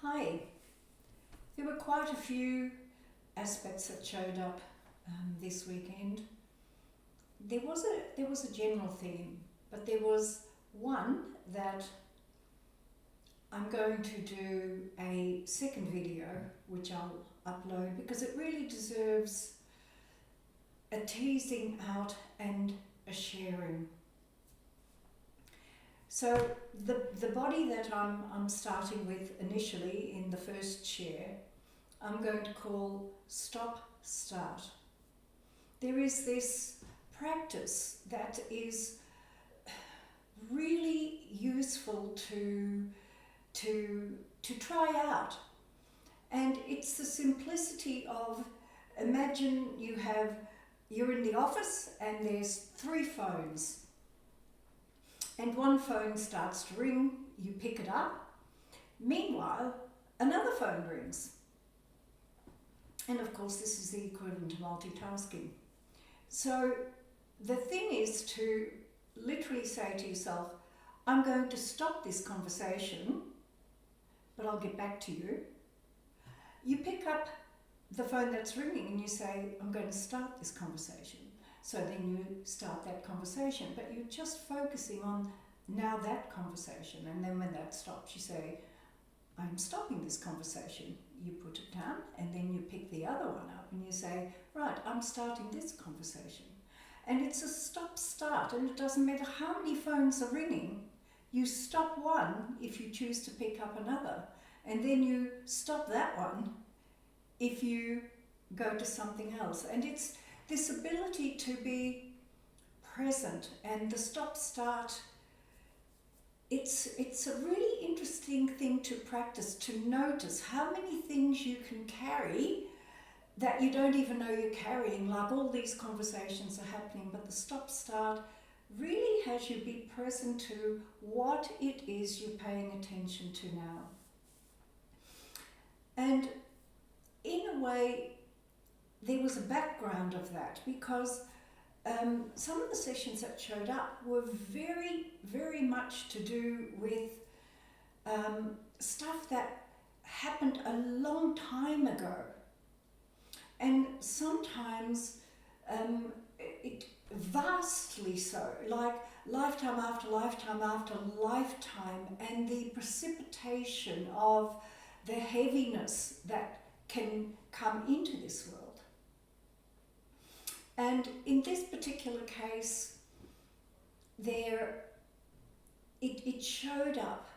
Hi. There were quite a few aspects that showed up this weekend. There was a general theme, but there was one that I'm going to do a second video, which I'll upload because it really deserves a teasing out and a sharing. So the body that I'm starting with initially in the first share, I'm going to call Stop Start. There is this practice that is really useful to try out, and it's the simplicity of, imagine you're in the office and there's 3 phones. And one phone starts to ring, you pick it up. Meanwhile, another phone rings. And of course, this is the equivalent to multitasking. So the thing is to literally say to yourself, I'm going to stop this conversation, but I'll get back to you. You pick up the phone that's ringing and you say, I'm going to start this conversation. So then you start that conversation, but you're just focusing on now that conversation. And then when that stops, you say, I'm stopping this conversation. You put it down and then you pick the other one up and you say, right, I'm starting this conversation. And it's a stop-start, and it doesn't matter how many phones are ringing. You stop one if you choose to pick up another, and then you stop that one if you go to something else. And it's this ability to be present, and the stop-start, it's a really interesting thing to practice, to notice how many things you can carry that you don't even know you're carrying, like all these conversations are happening, but the stop-start really has you be present to what it is you're paying attention to now. And in a way, there was a background of that, because some of the sessions that showed up were very, very much to do with stuff that happened a long time ago. And sometimes it vastly so, like lifetime after lifetime after lifetime, and the precipitation of the heaviness that can come into this world. And in this particular case, it showed up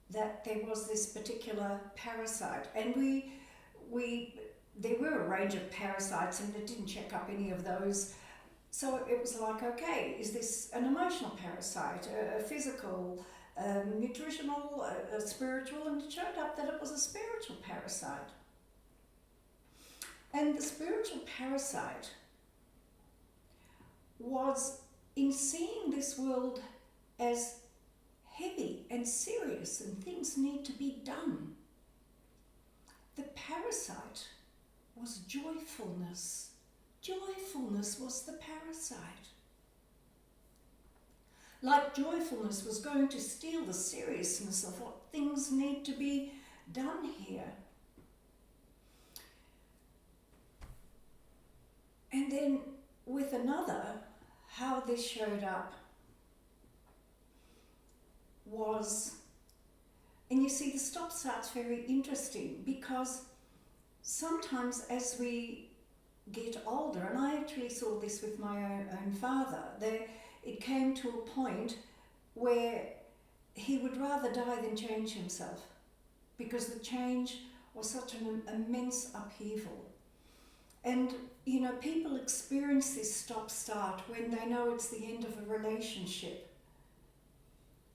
that there was this particular parasite, and there were a range of parasites, and it didn't check up any of those. So it was like, okay, is this an emotional parasite, a physical, nutritional, a spiritual? And it showed up that it was a spiritual parasite. And the spiritual parasite was in seeing this world as heavy and serious and things need to be done. The parasite was joyfulness. Joyfulness was the parasite. Like joyfulness was going to steal the seriousness of what things need to be done here. And then with another, how this showed up was, and you see the stop-start's very interesting, because sometimes as we get older, and I actually saw this with my own father, it came to a point where he would rather die than change himself, because the change was such an immense upheaval. And, you know, people experience this stop-start when they know it's the end of a relationship,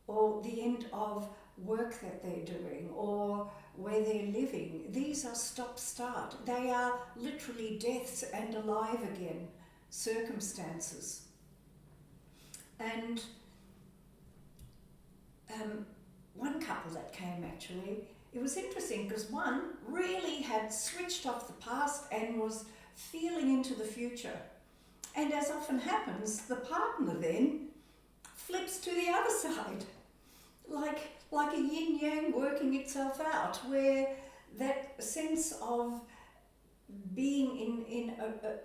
or the end of work that they're doing, or where they're living. These are stop-start. They are literally deaths and alive again circumstances. And one couple that came, actually, it was interesting because one really had switched off the past and was feeling into the future. And as often happens, the partner then flips to the other side. Like like a yin-yang working itself out, where that sense of being in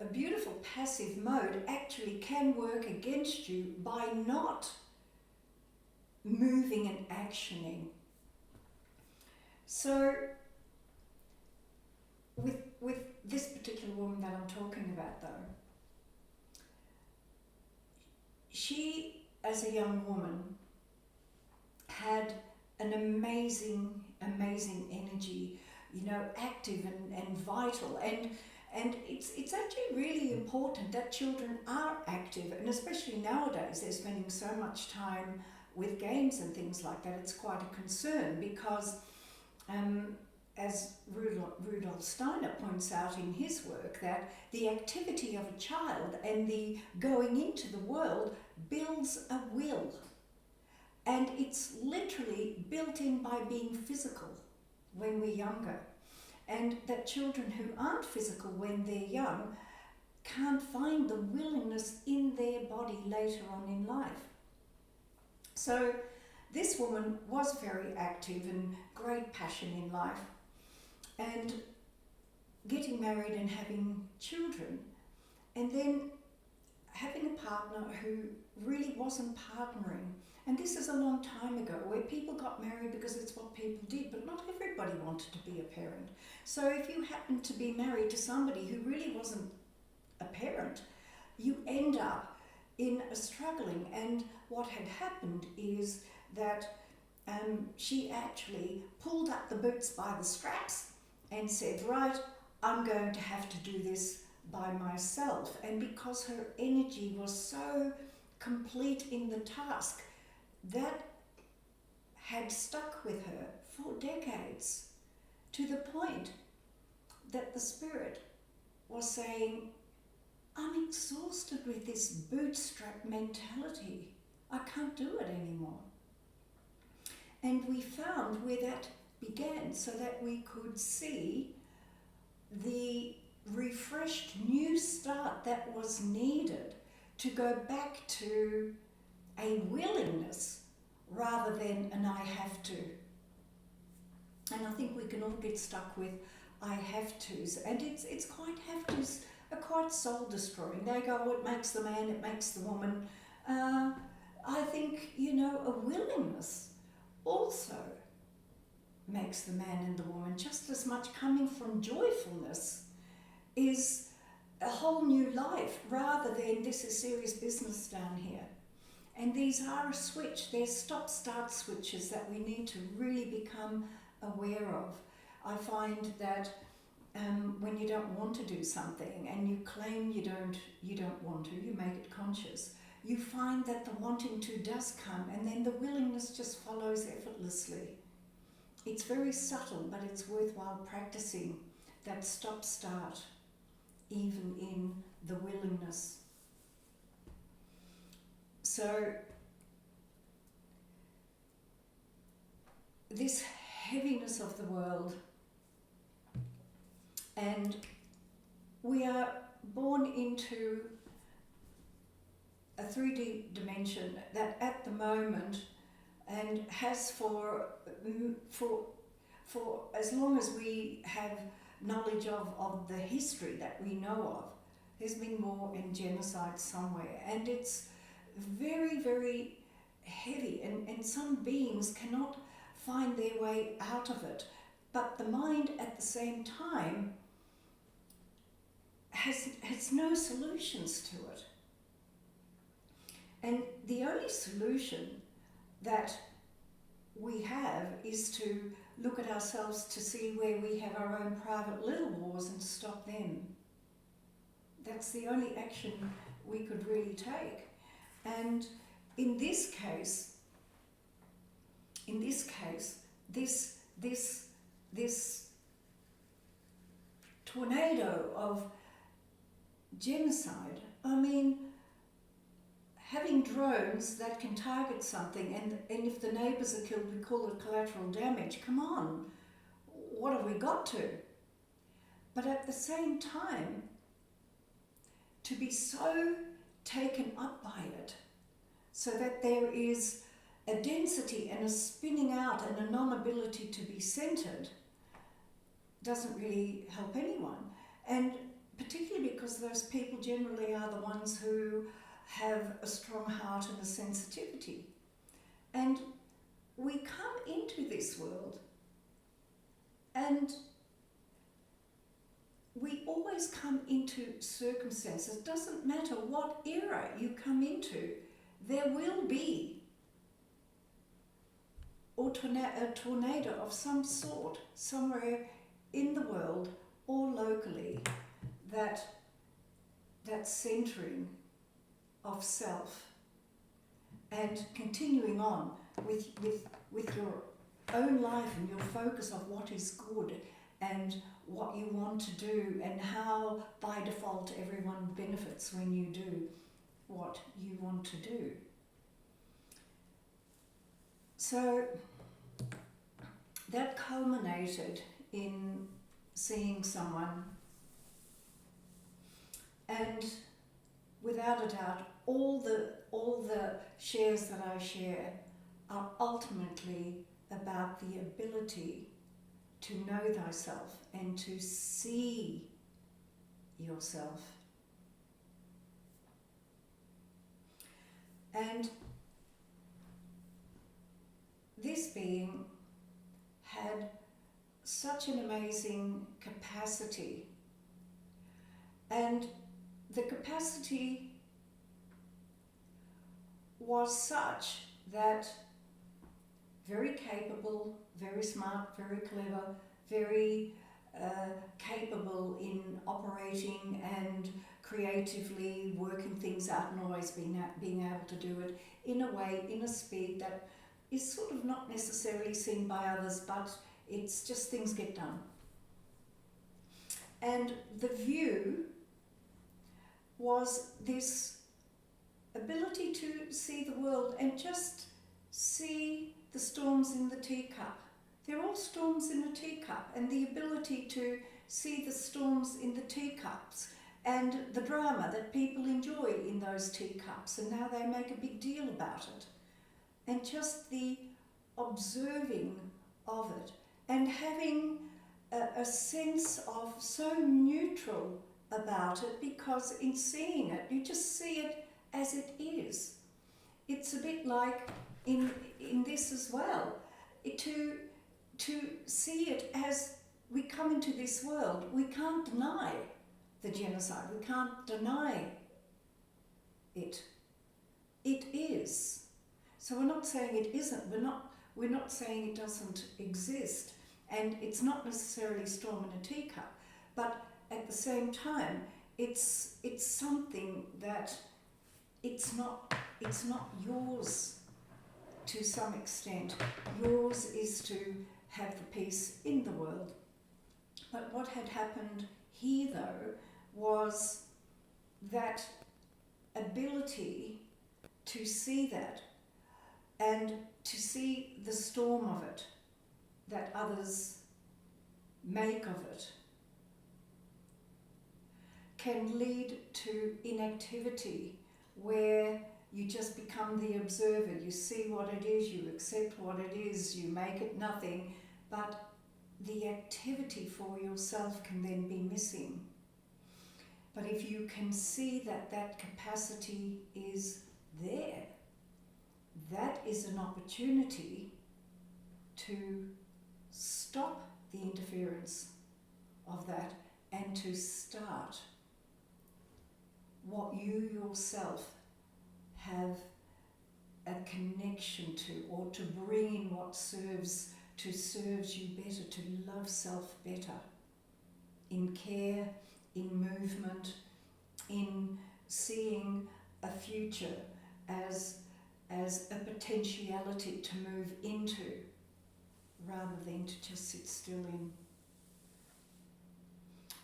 a beautiful passive mode actually can work against you by not moving and actioning. So with this particular woman that I'm talking about though, she, as a young woman, had an amazing energy, you know, active and vital, and it's actually really important that children are active, and especially nowadays they're spending so much time with games and things like that. It's quite a concern because as Rudolf Steiner points out in his work, that the activity of a child and the going into the world builds a will. And it's literally built in by being physical when we're younger. And that children who aren't physical when they're young can't find the willingness in their body later on in life. So this woman was very active and great passion in life. And getting married and having children, and then having a partner who really wasn't partnering. And this is a long time ago, where people got married because it's what people did, but not everybody wanted to be a parent. So if you happen to be married to somebody who really wasn't a parent, you end up in a struggling. And what had happened is that she actually pulled up the boots by the straps and said, right, I'm going to have to do this by myself. And because her energy was so complete in the task, that had stuck with her for decades, to the point that the spirit was saying, I'm exhausted with this bootstrap mentality. I can't do it anymore. And we found where that began, so that we could see the refreshed new start that was needed to go back to a willingness rather than an I have to. And I think we can all get stuck with I have to's, and it's quite have to's are quite soul destroying. They go, oh, it makes the man, it makes the woman. I think, you know, a willingness also makes the man and the woman just as much. Coming from joyfulness is a whole new life, rather than this is serious business down here. And these are a switch. They're stop-start switches that we need to really become aware of. I find that when you don't want to do something and you claim you don't want to, you make it conscious, you find that the wanting to does come, and then the willingness just follows effortlessly. It's very subtle, but it's worthwhile practicing that stop-start, even in the willingness. So this heaviness of the world, and we are born into a 3D dimension that at the moment, and has for as long as we have knowledge of the history that we know of, there's been war and genocide somewhere, and it's very, very heavy, and some beings cannot find their way out of it. But the mind at the same time has no solutions to it. And the only solution that we have is to look at ourselves to see where we have our own private little wars and stop them. That's the only action we could really take. And in this case, this tornado of genocide, I mean, having drones that can target something, and if the neighbours are killed, we call it collateral damage. Come on, what have we got to? But at the same time, to be so taken up by it, so that there is a density and a spinning out and a non-ability to be centered doesn't really help anyone. And particularly because those people generally are the ones who have a strong heart and a sensitivity. And we come into this world and we always come into circumstances. It doesn't matter what era you come into, there will be a tornado of some sort somewhere in the world or locally, that centering of self and continuing on with your own life and your focus of what is good and what you want to do and how by default everyone benefits when you do what you want to do. So that culminated in seeing someone, and without a doubt all the shares that I share are ultimately about the ability to know thyself and to see yourself. And this being had such an amazing capacity, and the capacity was such that very capable, very smart, very clever, very capable in operating and creatively working things out and always being able to do it in a way, in a speed that is sort of not necessarily seen by others, but it's just things get done. And the view was this ability to see the world and just see the storms in the teacup. They're all storms in a teacup, and the ability to see the storms in the teacups and the drama that people enjoy in those teacups and how they make a big deal about it, and just the observing of it and having a sense of so neutral about it, because in seeing it you just see it as it is. It's a bit like in this as well, to see it as we come into this world. We can't deny the genocide, we can't deny it. It is. So we're not saying it isn't, we're not saying it doesn't exist, and it's not necessarily storm in a teacup, but at the same time it's something that it's not yours to some extent. Yours is to have the peace in the world. But what had happened here though was that ability to see that and to see the storm of it that others make of it can lead to inactivity, where you just become the observer. You see what it is, you accept what it is, you make it nothing, but the activity for yourself can then be missing. But if you can see that that capacity is there, that is an opportunity to stop the interference of that and to start what you yourself have a connection to, or to bring in what serves you better, to love self better, in care, in movement, in seeing a future as a potentiality to move into, rather than to just sit still in.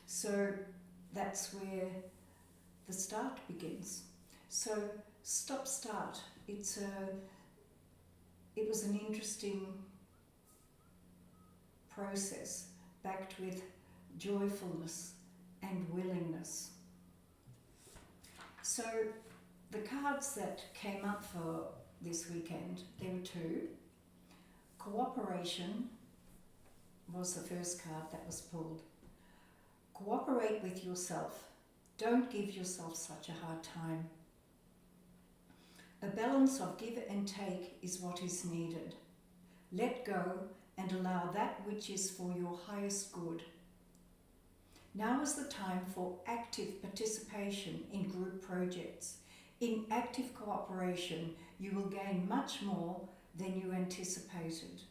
So that's where the start begins. So stop start. It was an interesting process, backed with joyfulness and willingness. So the cards that came up for this weekend. There were two. Cooperation was the first card that was pulled. Cooperate with yourself. Don't give yourself such a hard time. A balance of give and take is what is needed. Let go and allow that which is for your highest good. Now is the time for active participation in group projects. In active cooperation, you will gain much more than you anticipated.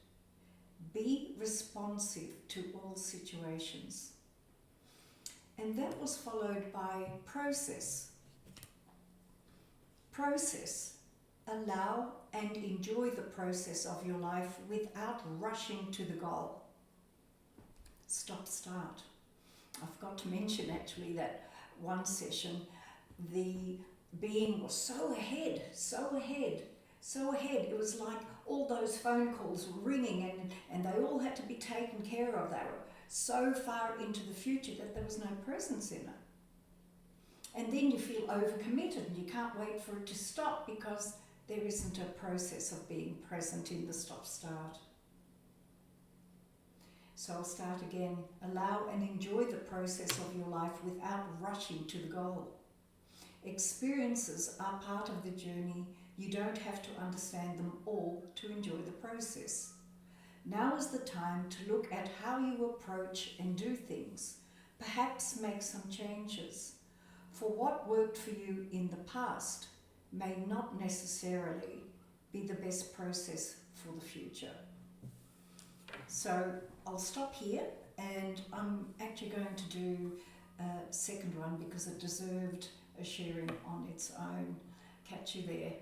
Be responsive to all situations. And that was followed by process. Process. Allow and enjoy the process of your life without rushing to the goal. Stop, start. I forgot to mention actually that one session, the being was so ahead. It was like all those phone calls were ringing and they all had to be taken care of. They were so far into the future that there was no presence in it. And then you feel overcommitted and you can't wait for it to stop because there isn't a process of being present in the stop-start. So I'll start again. Allow and enjoy the process of your life without rushing to the goal. Experiences are part of the journey. You don't have to understand them all to enjoy the process. Now is the time to look at how you approach and do things. Perhaps make some changes. For what worked for you in the past may not necessarily be the best process for the future. So I'll stop here and I'm actually going to do a second one because it deserved a sharing on its own. Catch you there.